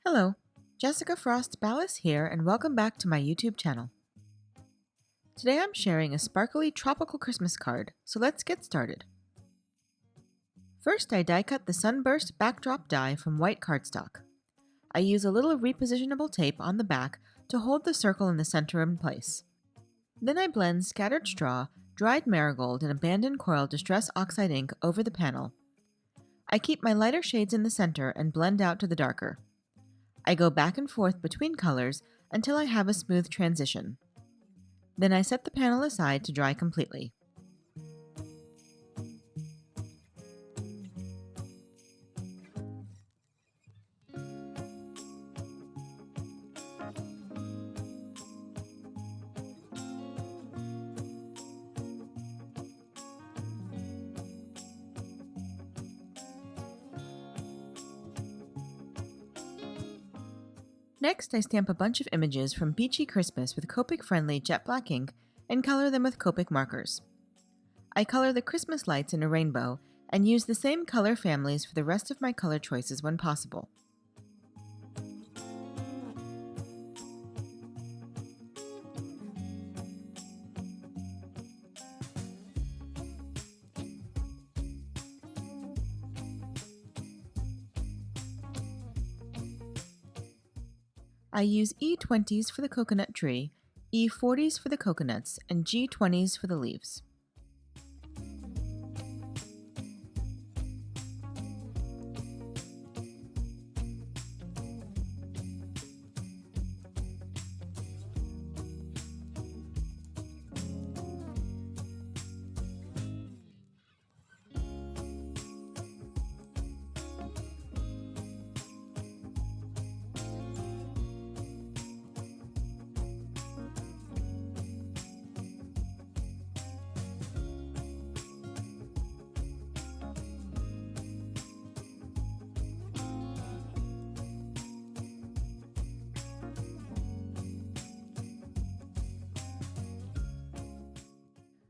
Hello, Jessica Frost-Ballas here, and welcome back to my YouTube channel. Today I'm sharing a sparkly tropical Christmas card, so let's get started. First, I die cut the sunburst backdrop die from white cardstock. I use a little repositionable tape on the back to hold the circle in the center in place. Then I blend scattered straw, dried marigold, and abandoned coral distress oxide ink over the panel. I keep my lighter shades in the center and blend out to the darker. I go back and forth between colors until I have a smooth transition. Then I set the panel aside to dry completely. Next, I stamp a bunch of images from Beachy Christmas with Copic-friendly jet black ink and color them with Copic markers. I color the Christmas lights in a rainbow and use the same color families for the rest of my color choices when possible. I use E20s for the coconut tree, E40s for the coconuts, and G20s for the leaves.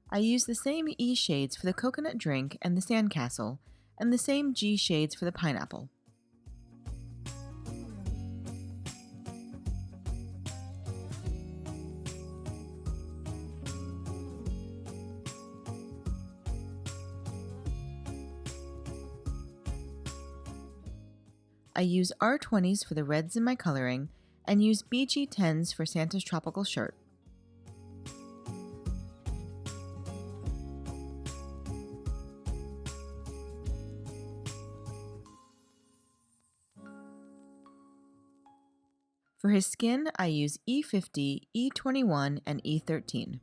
I use the same E shades for the coconut drink and the sandcastle, and the same G shades for the pineapple. I use R20s for the reds in my coloring, and use BG10s for Santa's tropical shirt. For his skin, I use E50, E21, and E13.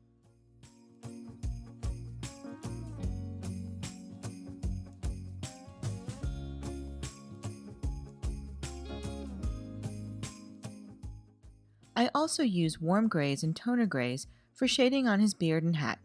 I also use warm grays and toner grays for shading on his beard and hat.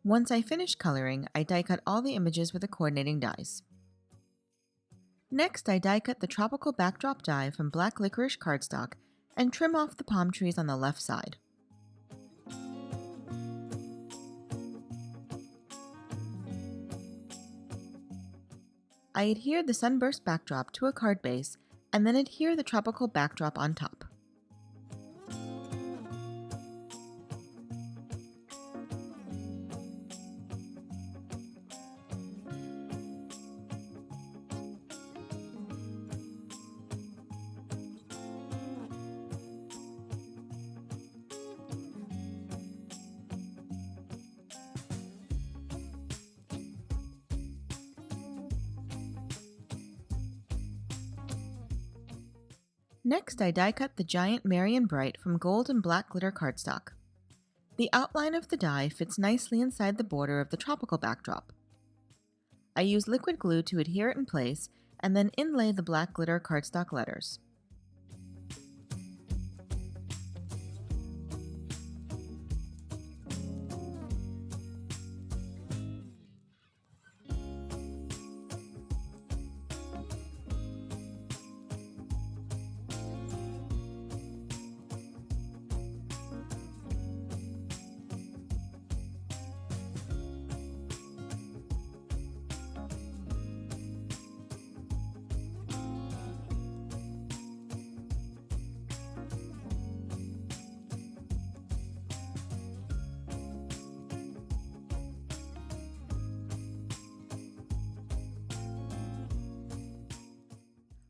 Once I finish coloring, I die cut all the images with the coordinating dies. Next, I die cut the tropical backdrop die from black licorice cardstock and trim off the palm trees on the left side. I adhere the sunburst backdrop to a card base and then adhere the tropical backdrop on top. Next, I die cut the giant Merry and Bright from gold and black glitter cardstock. The outline of the die fits nicely inside the border of the tropical backdrop. I use liquid glue to adhere it in place and then inlay the black glitter cardstock letters.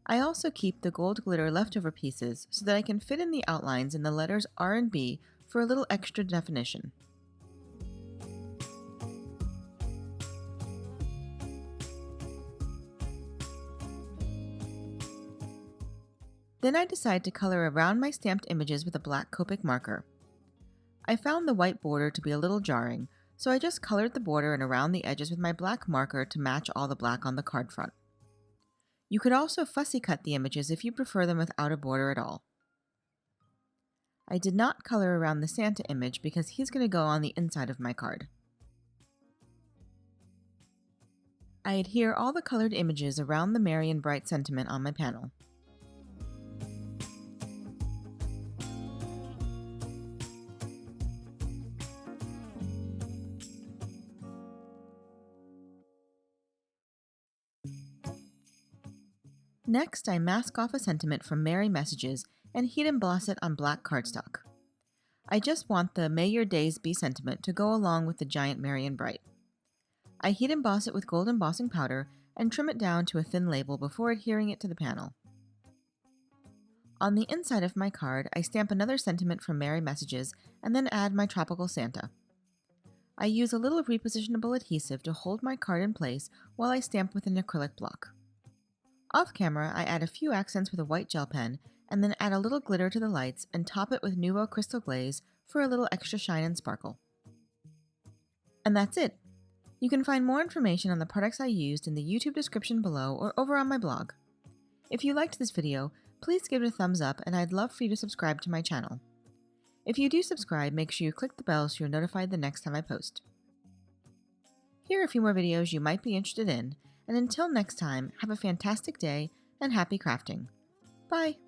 I also keep the gold glitter leftover pieces so that I can fit in the outlines in the letters R and B for a little extra definition. Then I decide to color around my stamped images with a black Copic marker. I found the white border to be a little jarring, so I just colored the border and around the edges with my black marker to match all the black on the card front. You could also fussy cut the images if you prefer them without a border at all. I did not color around the Santa image because he's going to go on the inside of my card. I adhere all the colored images around the Merry and Bright sentiment on my panel. Next, I mask off a sentiment from Merry Messages and heat emboss it on black cardstock. I just want the May Your Days Be sentiment to go along with the giant Merry and Bright. I heat emboss it with gold embossing powder and trim it down to a thin label before adhering it to the panel. On the inside of my card, I stamp another sentiment from Merry Messages and then add my tropical Santa. I use a little repositionable adhesive to hold my card in place while I stamp with an acrylic block. Off camera, I add a few accents with a white gel pen and then add a little glitter to the lights and top it with Nuvo Crystal Glaze for a little extra shine and sparkle. And that's it! You can find more information on the products I used in the YouTube description below or over on my blog. If you liked this video, please give it a thumbs up and I'd love for you to subscribe to my channel. If you do subscribe, make sure you click the bell so you're notified the next time I post. Here are a few more videos you might be interested in, and until next time, have a fantastic day and happy crafting. Bye!